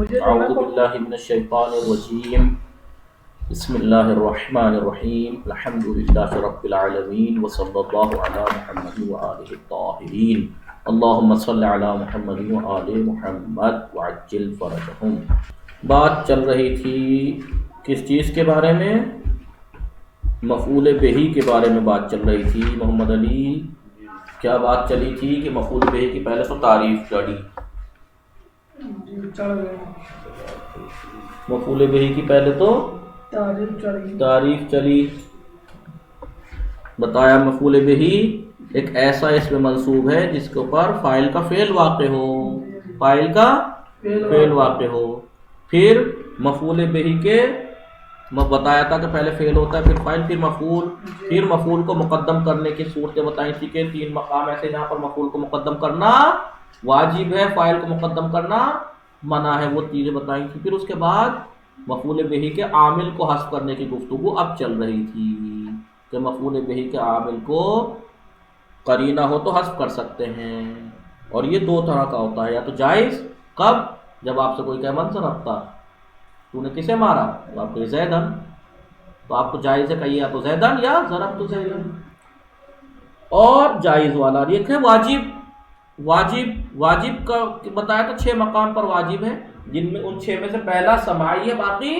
اعوذ باللہ من الشیطان الرجیم بسم اللہ الرحمن الرحیم الحمد للہ رب العالمین وصلی اللہ علی محمد وآلہ الطاہرین اللہم صلی علی محمد وآل محمد وعجل فرجہم۔ بات چل رہی تھی کس چیز کے بارے میں؟ مفعول بہی کے بارے میں بات چل رہی تھی۔ محمد علی کیا بات چلی تھی کہ مفعول بہی کی پہلے تو تعریف چڑھی، مفعول بہی کی پہلے تو تعریف چلی۔ بتایا مفعول بہی ایک ایسا اسم منصوب ہے جس کے اوپر فاعل کا فعل واقع ہو، فاعل کا فعل واقع ہو۔ پھر مفعول بہی کے بتایا تھا کہ پہلے فعل ہوتا ہے، پھر فاعل، پھر مفعول۔ پھر مفعول کو مقدم کرنے کی صورتیں بتائی تھی کہ تین مقام ایسے جہاں پر مفعول کو مقدم کرنا واجب ہے، فاعل کو مقدم کرنا منع ہے، وہ چیزیں بتائی تھی۔ پھر اس کے بعد مفعول بہی کے عامل کو حذف کرنے کی گفتگو اب چل رہی تھی کہ مفعول بہی کے عامل کو قرینہ ہو تو حذف کر سکتے ہیں، اور یہ دو طرح کا ہوتا ہے، یا تو جائز، کب؟ جب آپ سے کوئی کہے من ضربتا، تو نے کسے مارا؟ تو آپ کو زیدن، تو آپ کو جائز ہے کہیے یا تو زیدن یا ضربت زیدن۔ اور جائز والا یہ ہے واجب، واجب کا بتایا تو 6 مقام پر واجب ہے، جن میں ان 6 میں سے پہلا سماعی ہے، باقی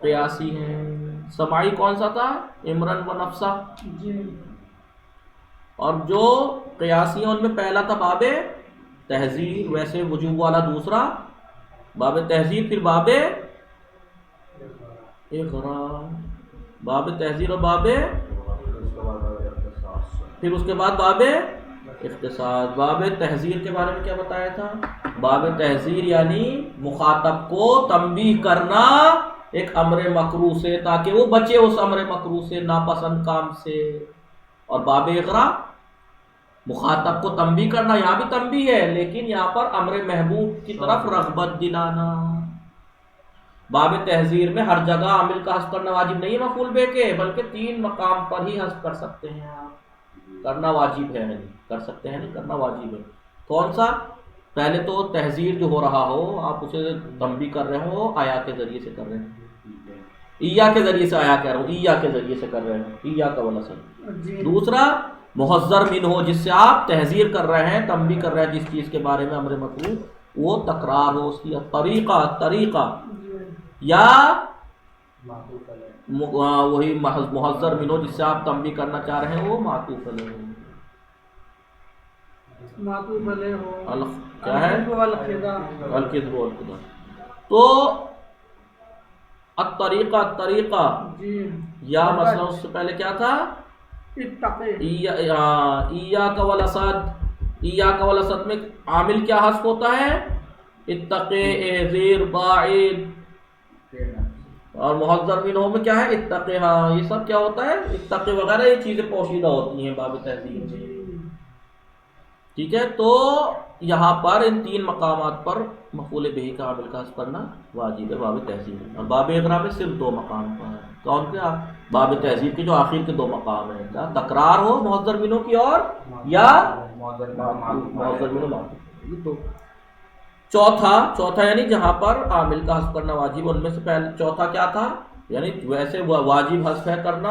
قیاسی ہیں۔ سماعی کون سا تھا؟ عمران و نفسہ، اور جو قیاسی ہیں ان میں پہلا تھا باب تہذیر، ویسے وجوب والا دوسرا باب تہذیر، پھر باب اقرار، باب تہذیر اور باب، پھر اس کے بعد باب اختصاص۔ باب تحذیر کے بارے میں کیا بتایا تھا؟ باب تحذیر یعنی مخاطب کو تنبیہ کرنا ایک امر مکروہ سے تاکہ وہ بچے اس امر مکروہ سے، ناپسند کام سے۔ اور باب اقرا مخاطب کو تنبیہ کرنا، یہاں بھی تنبیہ ہے لیکن یہاں پر امر محبوب کی طرف رغبت دلانا۔ باب تحذیر میں ہر جگہ عامل کا حذف کرنا واجب نہیں ہے مفعول بہ کے، بلکہ 3 مقام پر ہی حذف کر سکتے ہیں آپ، کرنا واجب ہے، نہیں کر سکتے ہیں، نہیں کرنا واجب ہے۔ کون سا؟ پہلے تو تحذیر جو ہو رہا ہو، آپ اسے تنبیہ کر رہے ہو، آیا کے ذریعے سے کر رہے ہیں، ایا کے ذریعے سے، آیا کہہ رہا ہوں، ایا کے ذریعے سے کر رہے ہیں، ایا کا ولسن۔ دوسرا محذر من ہو، جس سے آپ تحذیر کر رہے ہیں، تنبیہ کر رہے ہیں جس چیز کے بارے میں امر مکروہ، وہ تکرار ہو، اس کی طریقہ یا وہی محذر من ہو جس سے آپ تنبیہ کرنا چاہ رہے ہیں، وہ معطوف علیہ ہو۔ کیا ہے؟ الکذب والخدا۔ تو الطریقہ یا مثلا اس سے پہلے کیا تھا؟ ایاک والاسد، ایاک والاسد میں عامل کیا حذف ہوتا ہے؟ اتقی، احذر، باعد۔ اور محذر منہ میں کیا ہے؟ اتقی، ہاں یہ سب کیا ہوتا ہے؟ اتقی وغیرہ یہ چیزیں پوشیدہ ہوتی ہیں باب تحذیر میں، ٹھیک ہے۔ تو یہاں پر ان 3 مقامات پر مفعول بہی کا عامل کا حذف کرنا واجب ہے باب تحذیر میں، اور باب اقرا میں صرف 2 مقام پر ہے۔ کون کیا؟ باب تحذیر کے جو آخر کے 2 مقام ہیں، کیا تکرار ہو محذر منہ کی اور یا محذر منہ معطوف، یہ تو۔ چوتھا یعنی جہاں پر عامل کا حذف کرنا واجب، ان میں سے پہلے چوتھا کیا تھا؟ یعنی ویسے واجب حذف ہے کرنا،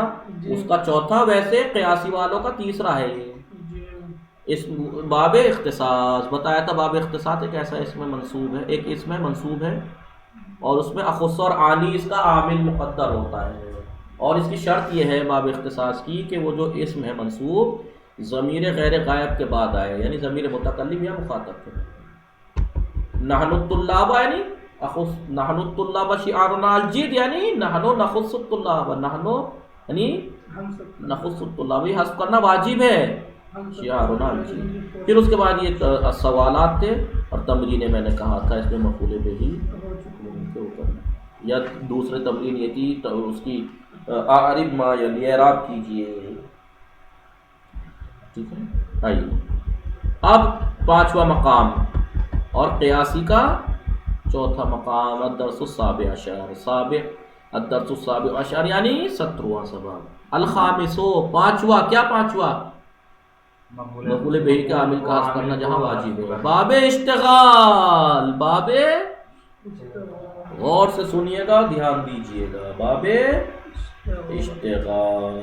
اس کا چوتھا، ویسے قیاسی والوں کا تیسرا ہے یہ۔ اس باب اختصاص بتایا تھا، باب اختصاص ایک ایسا اسم منصوب ہے، ایک اسم منصوب ہے، اور اس میں اخص اور عانی اس کا عامل مقدر ہوتا ہے، اور اس کی شرط یہ ہے باب اختصاص کی کہ وہ جو اسم ہے منصوب ضمیر غیر غائب کے بعد آئے، یعنی ضمیر متکلم یا مخاطب کے۔ نحن الطلاب یعنی نحن الطلاب شعارنا الجد، یعنی نحن نخص الطلاب، نحن یعنی نخص الطلاب، یہ حذف کرنا واجب ہے، شعارنا الجد۔ پھر اس کے بعد یہ سوالات تھے، اور تمرینیں میں نے کہا تھا اس میں مفعول بہی کے اوپر، یا دوسرے تمرین یہ تھی اس کی اعرب ما یلی، اعراب کیجئے، ٹھیک ہے۔ آئیے اب 5واں مقام اور قیاسی کا 4تھا مقام، الدرس السابع عشر، الدرس السابع عشر یعنی 17واں سبق۔ الخامس، 5واں، کیا 5واں؟ مفعول بہی کا عامل کا حذف کرنا جہاں واجب ہے۔ باب اشتغال، باب غور سے سنیے گا، دھیان دیجیے گا. باب اشتغال.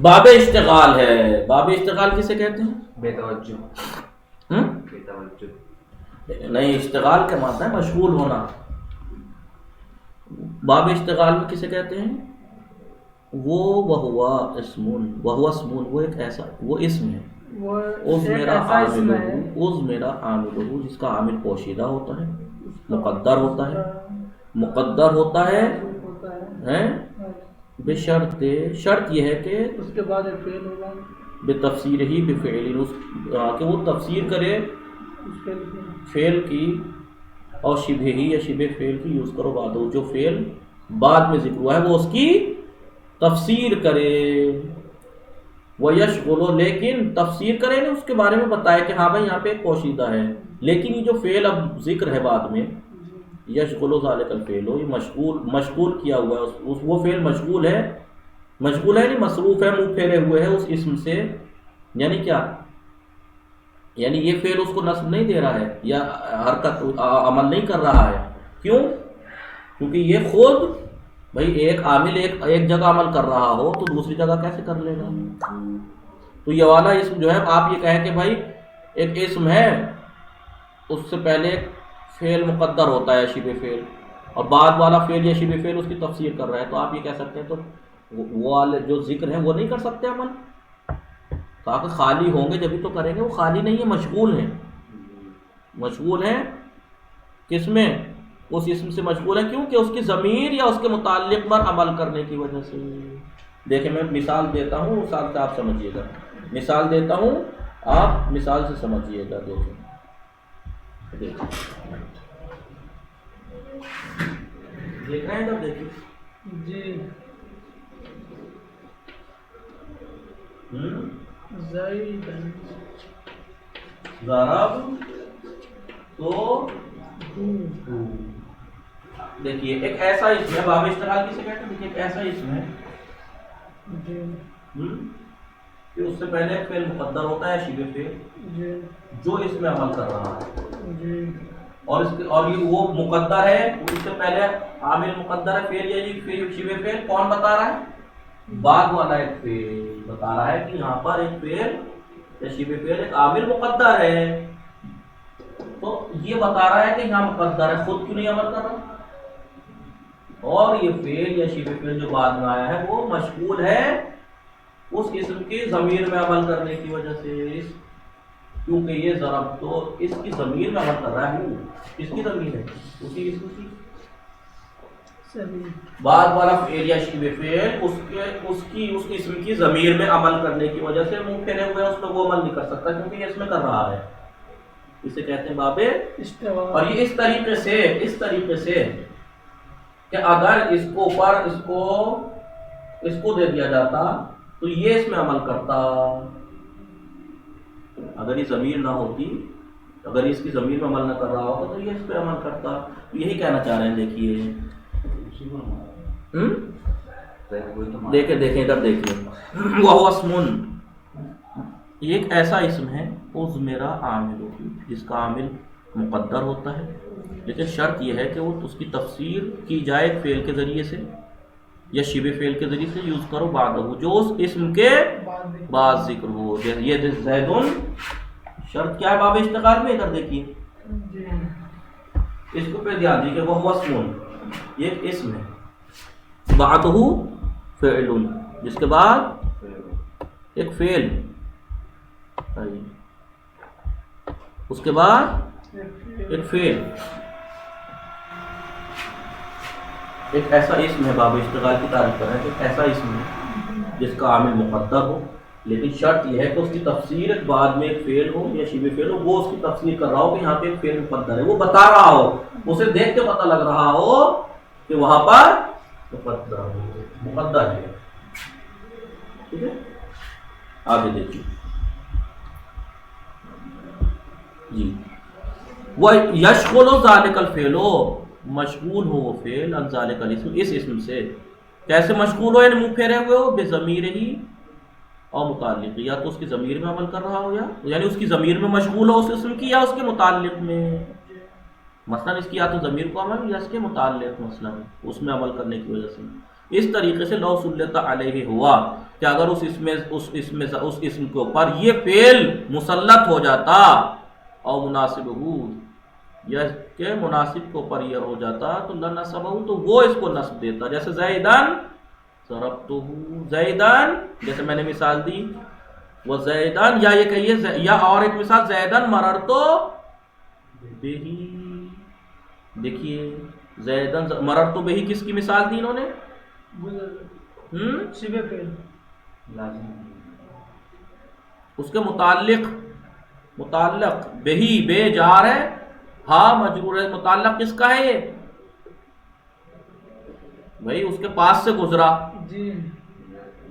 باب اشتغال ہے. باب اشتغال کسے کہتے ہیں؟ بے توجہ. بے توجہ نہیں، اشتغال کا معنی ہے مشغول ہونا. باب اشتغال میں کسے کہتے ہیں؟ وہ اسمون، وہ ایک ایسا، وہ اسم ہے. اس میرا عامل جس کا عامل پوشیدہ ہوتا ہے، مقدر ہوتا ہے بشرط، شرط یہ ہے کہ اس کے بعد ایک فعل ہوگا بتفسیر ہی بفعل، کہ وہ تفسیر کرے فعل کی، اور شبہ ہی یا شبہ فعل کی یوز کرو بعد، جو فعل بعد میں ذکر ہوا ہے وہ اس کی تفسیر کرے. وَيَشْغُلُ، لیکن تفسیر کرے نا، اس کے بارے میں بتایا کہ ہاں بھائی یہاں پہ ایک پوشیدہ ہے، لیکن یہ جو فعل اب ذکر ہے بعد میں، یشغل ذالک الفعل، یہ مشغول کیا ہوا ہے، وہ فعل مشغول ہے نہیں، مصروف ہے، منہ پھیرے ہوئے ہے اس اسم سے. یعنی کیا؟ یعنی یہ فعل اس کو نصب نہیں دے رہا ہے یا حرکت عمل نہیں کر رہا ہے. کیوں؟ کیونکہ یہ خود بھائی ایک عامل ایک جگہ عمل کر رہا ہو تو دوسری جگہ کیسے کر لے گا؟ تو یہ والا اسم جو ہے، آپ یہ کہیں کہ بھائی ایک اسم ہے، اس سے پہلے ایک فعل مقدر ہوتا ہے شبہ فعل، اور بعد والا فعل یا شبہ فعل اس کی تفسیر کر رہا ہے، تو آپ یہ کہہ سکتے ہیں تو وہ والے جو ذکر ہیں وہ نہیں کر سکتے عمل، تاکہ خالی ہوں گے جبھی تو کریں گے. وہ خالی نہیں ہے، مشغول ہیں. کس میں؟ اس اسم سے مشغول ہے. کیوں کہ اس کی ضمیر یا اس کے متعلق پر عمل کرنے کی وجہ سے. دیکھیں میں مثال دیتا ہوں، مثال سے آپ سمجھیے گا. مثال دیتا ہوں، آپ مثال سے سمجھیے گا. دیکھ رہے ہیں جب دیکھیے جی ضرب تو دیکھیے ایک ایسا اسم ہے، باب اشتغال کسے کہتے ہیں؟ دیکھیے ایک ایسا اسم ہے کہ اس سے پہلے ایک فعل مقدر ہوتا ہے شبہ فعل، جو اس میں عمل کر رہا ہے، اور یہ وہ مقدر ہے، اس سے پہلے عامل مقدر ہے، فعل یا شبہ فعل کون بتا رہا ہے؟ بعد والا ایک فعل بتا رہا ہے کہ یہاں پر ایک فعل یا شبہ فعل ایک عامل مقدر ہے. تو یہ بتا رہا ہے کہ یہاں مقدر ہے، خود کیوں نہیں عمل کر رہا، اور یہ فعل یا شبہ فعل جو بعد میں آیا ہے وہ مشغول ہے اس اسم کی ضمیر میں عمل کرنے کی وجہ سے. کیونکہ یہ ضرب تو اس کی ضمیر میں عمل کر رہا ہے، اس کی ضمیر ہے، اسی اسم کی. بعد والا فعل یا شبہ فعل اس اسم کی ضمیر میں عمل کرنے کی وجہ سے منہ پھیرے ہوئے اس پہ وہ عمل نہیں کر سکتا، کیونکہ یہ اس میں کر رہا ہے. اسے کہتے ہیں باب اشتغال. اور یہ اس طریقے سے کہ اگر اس کو دے دیا جاتا تو یہ اس میں عمل کرتا. اگر یہ ضمیر نہ ہوتی، اگر اس کی ضمیر میں عمل نہ کر رہا ہوتا تو یہ اس پہ عمل کرتا. یہی کہنا چاہ رہے ہیں. دیکھیے دیکھیں ادھر دیکھیے، وہ اسمن، یہ ایک ایسا اسم ہے اس میرا عامل جس کا عامل مقدر ہوتا ہے، لیکن شرط یہ ہے کہ وہ اس کی تفسیر کی جائے فعل کے ذریعے سے یا شبہ فعل کے ذریعے سے یوز کرو بعد ہو، جو اس اسم کے بعد ذکر ہو. یہ زیدن شرط کیا ہے باب اشتغال میں؟ ادھر دیکھیے، اس کو پہ دھیان دیجیے. وہ اسمن، یہ ایک اسم ہے، بعدہ فعل، جس کے بعد ایک فعل، اس کے بعد ایک فعل. ایک ایسا اسم ہے، باب اشتغال کی تعریف کر رہے ہیں کہ ایک ایسا اسم ہے جس کا عامل مقدر ہو، لیکن شرط یہ ہے کہ اس کی تفسیر بعد میں ایک فعل ہو یا شبہ فعل ہو، وہ اس کی تفسیر کر رہا ہو کہ یہاں پہ ایک فعل مقدر ہے، وہ بتا رہا ہو، اسے دیکھ کے پتہ لگ رہا ہو کہ وہاں پر مقدر ہے. ٹھیک ہے، آگے دیکھیے جی. وہ یشغل ذالک الفعل، مشغول ہو وہ فعل، عن ذالک الاسم، اس اسم سے. کیسے مشغول ہو؟ یعنی منہ پھیرے ہوئے ہو، بضمیر ہی اور متعلق، یا تو اس کی ضمیر میں عمل کر رہا ہو، یا یعنی اس کی ضمیر میں مشغول ہو اس اسم کی، یا اس کے متعلق میں. مثلا اس کی یا تو ضمیر کو عمل یا اس کے متعلق مثلا اس میں عمل کرنے کی وجہ سے. اس طریقے سے لو سلط علیہ ہوا کہ اگر اس اسم کے اوپر یہ فعل مسلط ہو جاتا او مناسب ہو یا کہ مناسب کے اوپر یہ ہو جاتا تو لنصبہ تو وہ اس کو نصب دیتا. جیسے زیدن ضربتہ زیدن جیسے میں نے مثال دی وہ زیدن یا یہ کہیے یا اور ایک مثال زیدن مررتو بہی. دیکھیے زیدن مررتو بہی کس کی مثال دی انہوں نے؟ شبہ فعل لازم اس کے متعلق بہی بے جار ہے ہاں مجرور ہے. متعلق کس کا ہے یہ؟ بھائی اس کے پاس سے گزرا. جی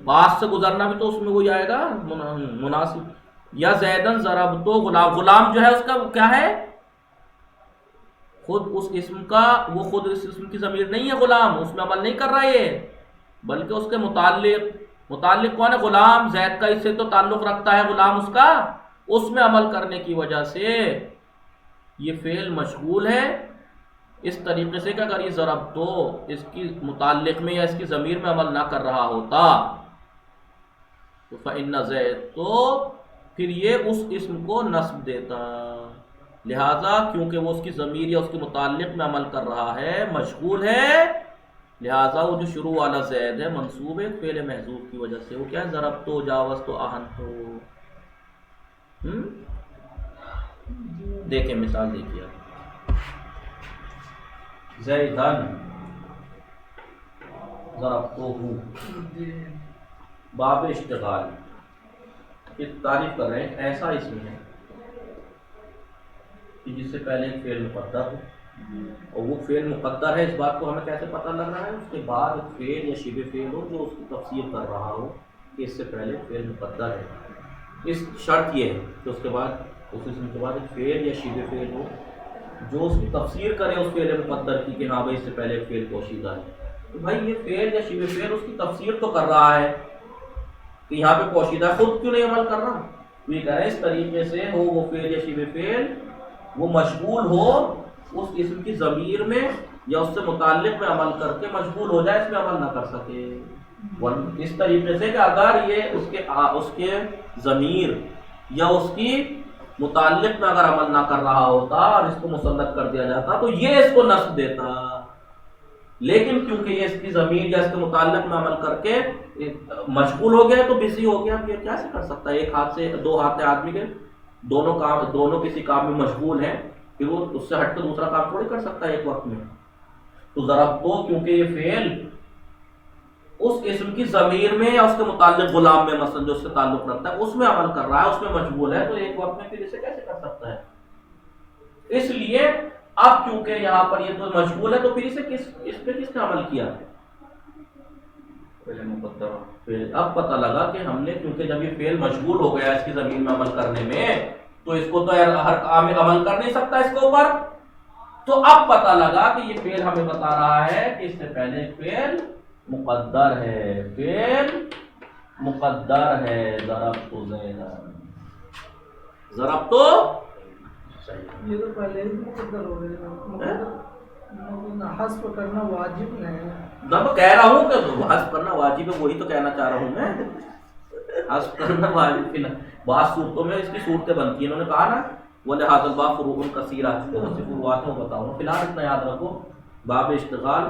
پاس سے گزرنا بھی تو اس میں وہی آئے گا مناسب. یا زیدن ضربتو غلام جو ہے اس کا کیا ہے؟ خود اس اسم کا وہ خود اس اسم کی ضمیر نہیں ہے غلام اس میں عمل نہیں کر رہا یہ بلکہ اس کے متعلق کون ہے؟ غلام. زید کا اس سے تو تعلق رکھتا ہے غلام اس کا اس میں عمل کرنے کی وجہ سے یہ فعل مشغول ہے. اس طریقے سے کہ اگر یہ ضرب تو اس کی متعلق میں یا اس کی ضمیر میں عمل نہ کر رہا ہوتا تو فإن زید تو پھر یہ اس اسم کو نصب دیتا. لہذا کیونکہ وہ اس کی ضمیر یا اس کے متعلق میں عمل کر رہا ہے مشغول ہے لہذا وہ جو شروع والا زید ہے منصوب ہے فعل محذوف کی وجہ سے. وہ کیا ہے؟ ضرب تو جاوز تو آہن تو. دیکھیں مثال دیکھیے زیدن ضربتہ باب اشتغال کی تعریف کر رہے ہیں. ایسا اسم ہے کہ جس سے پہلے ایک فعل مقدر ہو اور وہ فعل مقدر ہے. اس بات کو ہمیں کیسے پتہ لگ رہا ہے؟ اس کے بعد ایک فعل یا شبہ فعل ہو جو اس کی تفسیر کر رہا ہو کہ اس سے پہلے فعل مقدر ہے. اس شرط یہ ہے کہ اس کے بعد اس اسم کے بعد ایک فعل یا شبہ فعل ہو جو اس کی تفسیر کرے اس فعل مقدر کی کہ ہاں بھائی اس سے پہلے ایک فعل پوشیدہ ہے. تو بھائی یہ فعل یا شبہ فعل اس کی تفسیر تو کر رہا ہے کہ یہاں پہ پوشیدہ ہے خود کیوں نہیں عمل کر رہا؟ یہ کہہ رہے ہیں اس طریقے سے ہو وہ فعل یا شبہ فعل وہ مشغول ہو اس اسم کی ضمیر میں یا اس سے متعلق میں عمل کر کے مشغول ہو جائے اس میں عمل نہ کر سکے. اس طریقے سے کہ اگر یہ اس کے ضمیر یا اس کی متعلق میں اگر عمل نہ کر رہا ہوتا اور اس کو مسلط کر دیا جاتا تو یہ اس کو نصب دیتا. لیکن کیونکہ یہ اس کی ضمیر یا اس کے متعلق میں عمل کر کے مشغول ہو گیا تو بزی ہو گیا. اب یہ کیسے کر سکتا ہے؟ ایک ہاتھ سے دو ہاتھ ہے آدمی کے دونوں کسی کام میں مشغول ہیں کہ وہ اس سے ہٹ کر دوسرا کام تھوڑی کر سکتا ہے ایک وقت میں. تو ضرب تو کیونکہ یہ فعل اس اسم کی ضمیر میں یا اس کے متعلق غلام میں مثلا جو اس سے تعلق رکھتا ہے اس میں عمل کر رہا ہے اس میں مشغول ہے تو ایک وقت میں پھر اسے کیسے کر سکتا ہے؟ اس لیے اب کیونکہ یہاں پر یہ تو مشغول ہے تو پھر اس پہ کس نے عمل کیا؟ فعل مقدر. اب پتہ لگا کہ ہم نے کیونکہ جب یہ فعل مشغول ہو گیا اس کی زمین میں عمل کرنے میں تو اس کو تو ہر کام میں عمل کر نہیں سکتا اس کے اوپر. تو اب پتہ لگا کہ یہ فعل ہمیں بتا رہا ہے کہ اس سے پہلے ایک فعل مقدر ہے. فعل مقدر ہے. ضرب تو ضرب تو یہ تو پہلے ہی مقدر ہو گئے. حذف کرنا واجب نہیں ہے. میں کہہ رہا ہوں کہ حذف کرنا واجب ہے وہی تو کہنا چاہ رہا ہوں میں. حذف کرنا واجب ہے. بعض صورتوں میں اس کی صورتیں بنتی ہیں. انہوں نے کہا نا وَلِهَذَا الْبَابُ فُرُوعٌ كَثِيرَةٌ بہت سی فروعات میں بتاؤں گا. فی الحال اتنا یاد رکھو باب اشتغال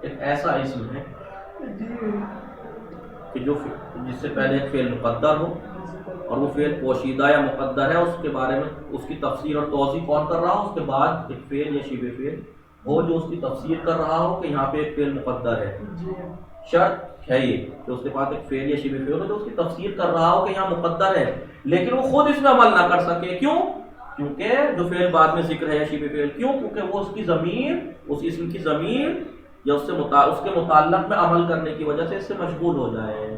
ایک ایسا اسم ہے کہ جو جس سے پہلے ایک فعل مقدر ہو اور وہ فعل پوشیدہ یا مقدر ہے اس کے بارے میں اس کی تفسیر اور توضیح کون کر رہا ہو. اس کے بعد ایک فعل یا شبہ فعل ہو جو اس کی تفسیر کر رہا ہو کہ یہاں پہ ایک فعل مقدر ہے. شرط ہے یہ کہ اس کے بعد ایک فعل یا شبہ فعل ہو جو اس کی تفسیر کر رہا ہو کہ یہاں مقدر ہے لیکن وہ خود اس میں عمل نہ کر سکے. کیوں؟ کیونکہ جو فعل بعد میں ذکر ہے یا شبہ فعل کیوں؟ کیونکہ وہ اس کی ضمیر اس اسم کی ضمیر یا اس کے متعلق میں عمل کرنے کی وجہ سے اس سے مشغول ہو جائے.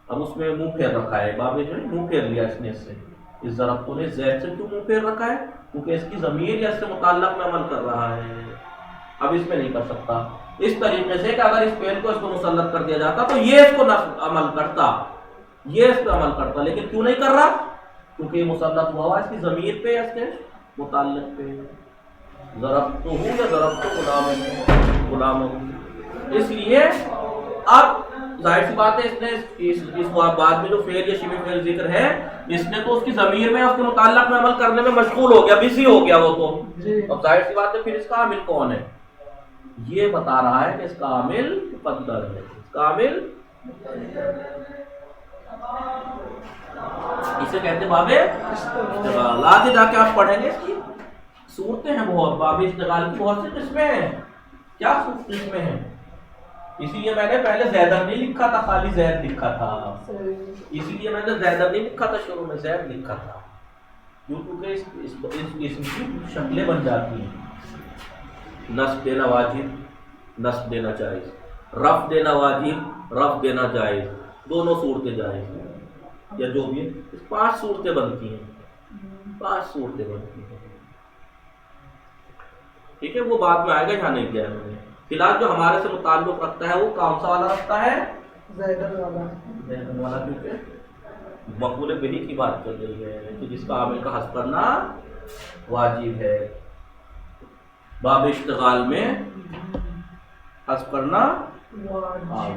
اب اس میں منہ پھیر رکھا ہے باب جو ہے منہ پھیر لیا اس نے اس سے. اس ضرب نے زید سے کیوں منہ پھیر رکھا ہے؟ کیونکہ اس کی ضمیر یا اس سے متعلق میں عمل کر رہا ہے. اب اس میں نہیں کر سکتا. اس طریقے سے کہ اگر اس فعل کو اس کو مسلط کر دیا جاتا تو یہ اس کو عمل کرتا یہ اس پہ عمل کرتا لیکن کیوں نہیں کر رہا؟ کیونکہ یہ مسلط ہوا اس کی ضمیر پہ یا اس کے متعلق پہ. ضربتہ یا ضربت غلامہ. اس لیے اب ظاہر سی بات ہے اس بات میں جو فعل یا شبہ فعل ذکر ہے اس نے تو اس کی ضمیر میں اس کے متعلق میں عمل کرنے میں مشغول ہو گیا, بزی ہو گیا وہ تو. اب ظاہر سی بات ہے پھر اس کا عامل کون ہے؟ یہ بتا رہا ہے کہ اس کا عامل مقدر ہے. اس کا عامل اسے کہتے ہیں باب اشتغال. آگے جا کے آپ پڑھیں گے اس کی صورتیں ہیں بہت. باب اشتغال کی بہت سی قسمیں ہیں. کیا قسمیں ہیں؟ اسی لیے میں نے پہلے زیدن نہیں لکھا تھا, خالی زید لکھا تھا. اسی لیے میں نے زیدن نہیں لکھا تھا, شروع میں زید لکھا تھا, کیونکہ اس کی شکلیں بن جاتی ہیں. نصب دینا واجب, نصب دینا جائز, رفع دینا واجب, رفع دینا جائز, دونوں صورتیں جائز ہیں یا جو بھی ہے. 5 صورتیں بنتی ہیں, 5 صورتیں بنتی ہیں. ٹھیک ہے, وہ بعد میں آئے گا, یہاں نہیں کیا ہے میں نے. فی الحال جو ہمارے سے متعلق رکھتا ہے وہ کون سا والا رکھتا ہے؟ زیدن والا. زیدن والا, کیونکہ مفعول بہ کی بات چل رہی ہے کہ جس کا عامل کا حذف کرنا واجب ہے. باب اشتغال میں حذف کرنا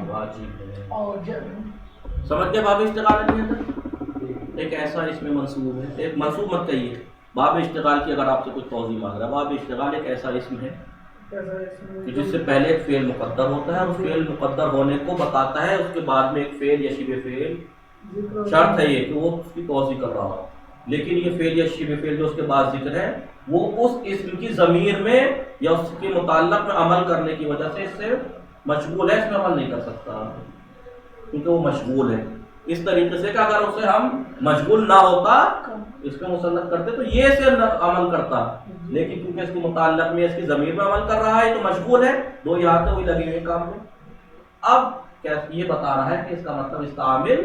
واجب ہے. سمجھ گئے باب اشتغال نہیں؟ ایک ایسا اس میں منصوب ہے, ایک منصوب مت کہیے. باب اشتغال کی اگر آپ سے کچھ توضیح مانگ رہا ہے, باب اشتغال ایک ایسا اسم ہے کہ جس سے پہلے ایک فعل مقدر ہوتا ہے, اور فعل مقدر ہونے کو بتاتا ہے, اس کے بعد میں ایک فعل یا شبہ فعل. شرط ہے یہ کہ وہ اس کی توضیح کر رہا ہو, لیکن یہ فعل یا شبہ فعل جو اس کے بعد ذکر ہے وہ اس اسم کی ضمیر میں یا اس کے متعلق میں عمل کرنے کی وجہ سے اس سے مشغول ہے, اس میں عمل نہیں کر سکتا کیونکہ وہ مشغول ہے. اس طریقے سے کہ اگر اسے ہم مشغول نہ ہوتا اس پہ مسلط کرتے تو یہ سے عمل کرتا, لیکن کیونکہ اس کے متعلق میں اس کی ضمیر میں عمل کر رہا ہے تو مشغول ہے. 2 یہاں وہی لگے ہوئے کام میں. اب یہ بتا رہا ہے کہ اس کا مطلب اس کا عامل,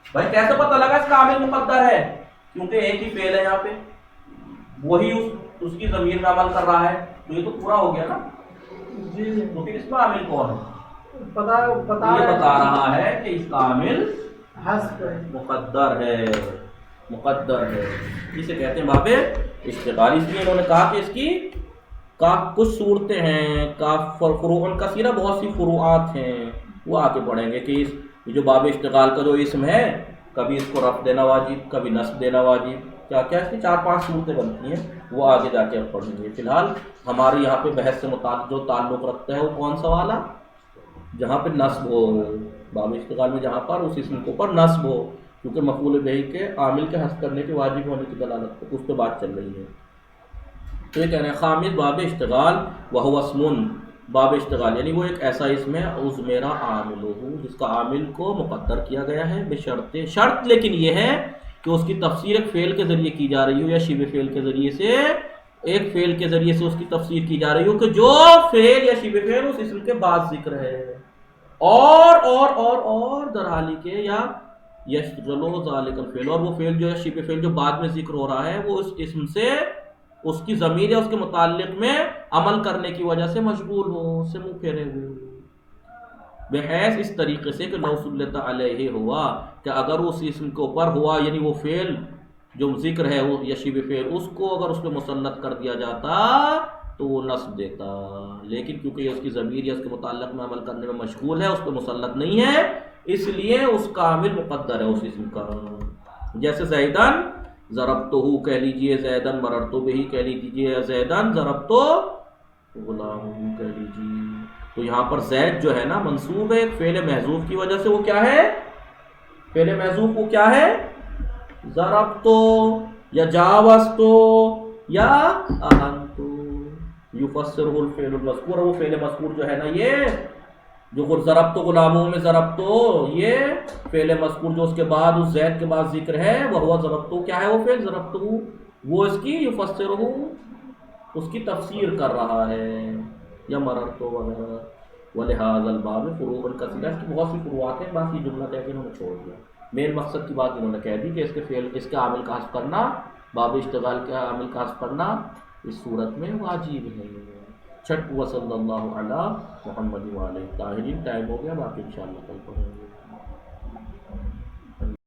بھائی کیسے پتہ لگا اس کا عامل مقدر ہے؟ کیونکہ ایک ہی فعل ہے یہاں پہ, وہی اس کی ضمیر میں عمل کر رہا ہے, تو یہ تو پورا ہو گیا نا. تو پھر اس میں عامل کون ہے؟ یہ بتا رہا ہے کہ اس کا عامل مقدر ہے, مقدر ہے. اسے کہتے ہیں باب اشتغال. اس لیے انہوں نے کہا کہ اس کی کچھ صورتیں ہیں, فروع کثیرہ, بہت سی فروعات ہیں, وہ آگے پڑھیں گے کہ جو باب اشتغال کا جو اسم ہے کبھی اس کو رفع دینا واجب, کبھی نصب دینا واجب, کیا کیا اس کی 4-5 صورتیں بنتی ہیں, وہ آگے جا کے اب پڑھیں گے. فی الحال ہمارے یہاں پہ بحث سے متعلق جو تعلق رکھتا ہے وہ کون سا والا؟ جہاں پہ نصب ہو, باب اشتغال میں جہاں پر اس اسم کے اوپر نصب ہو, کیونکہ مفعول بہ کے عامل کے حذف کرنے کے واجب ہونے کی دلالت اس پہ بات چل رہی ہے. تو یہ کہنا ہے خامس باب اشتغال وہو اسم. باب اشتغال یعنی وہ ایک ایسا اسم ہے اس میرا عامل ہو جس کا عامل کو مقدر کیا گیا ہے بشرط, شرط لیکن یہ ہے کہ اس کی تفسیر ایک فعل کے ذریعے کی جا رہی ہو یا شبہ فعل کے ذریعے سے, ایک فعل کے ذریعے سے اس کی تفسیر کی جا رہی ہو کہ جو فعل یا شبہ فعل اس اسم کے بعد ذکر ہے, اور در حالی کے یا یشغلو ذالک الفعل, اور وہ فعل جو ہے شبہ فعل جو بعد میں ذکر ہو رہا ہے وہ اس اسم سے اس کی ضمیر یا اس کے متعلق میں عمل کرنے کی وجہ سے مشغول ہو, اس سے منہ پھیرے ہوئے, بحیث اس طریقے سے کہ لو سلط علیہ ہوا, کہ اگر اس اسم کے اوپر ہوا یعنی وہ فعل جو ذکر ہے یا شبہ فعل اس کو اگر اس پہ مسلط کر دیا جاتا تو وہ نصب دیتا, لیکن کیونکہ یہ اس کی ضمیر یا اس کے متعلق میں عمل کرنے میں مشغول ہے, اس پہ مسلط نہیں ہے, اس لیے اس کا عامل مقدر ہے اس اسم کا. جیسے زیدن ضربتہ کہہ لیجئے, زیدن مررت بہ کہہ لیجئے, زیدن ضربت غلام کہہ لیجئے. تو یہاں پر زید جو ہے نا منصوب ہے فعل محذوف کی وجہ سے, وہ کیا ہے؟ فعل محذوف وہ کیا ہے؟ ضربت یا جاوزت یا اہنت. یفسرہ الفعل المذکور, وہ فعل مذکور جو ہے نا یہ جو ضربت غلاموں میں ضربت, یہ فعل مذکور جو اس کے بعد اس زید کے بعد ذکر ہے وہ ہوا ضربت, کیا ہے وہ فعل ضربت, وہ اس کی یفسرہ اس کی تفسیر کر رہا ہے, یا مررت وغیرہ. ولہذا الباب فروع کثیرہ, اس کی بہت سی فروعات ہیں, باقی جملہ کہہ کے انہوں نے چھوڑ دیا. مین مقصد کی بات انہوں نے کہہ دی کہ اس کے فعل اس کے عامل کا حذف کرنا, باب اشتغال کے عامل کا حذف کرنا اس صورت میں واجب ہے. چھٹ. وصلی اللہ علی محمد وعلیہ الطاہرین. ٹائم ہو گیا, باقی انشاءاللہ کل پڑھیں گے.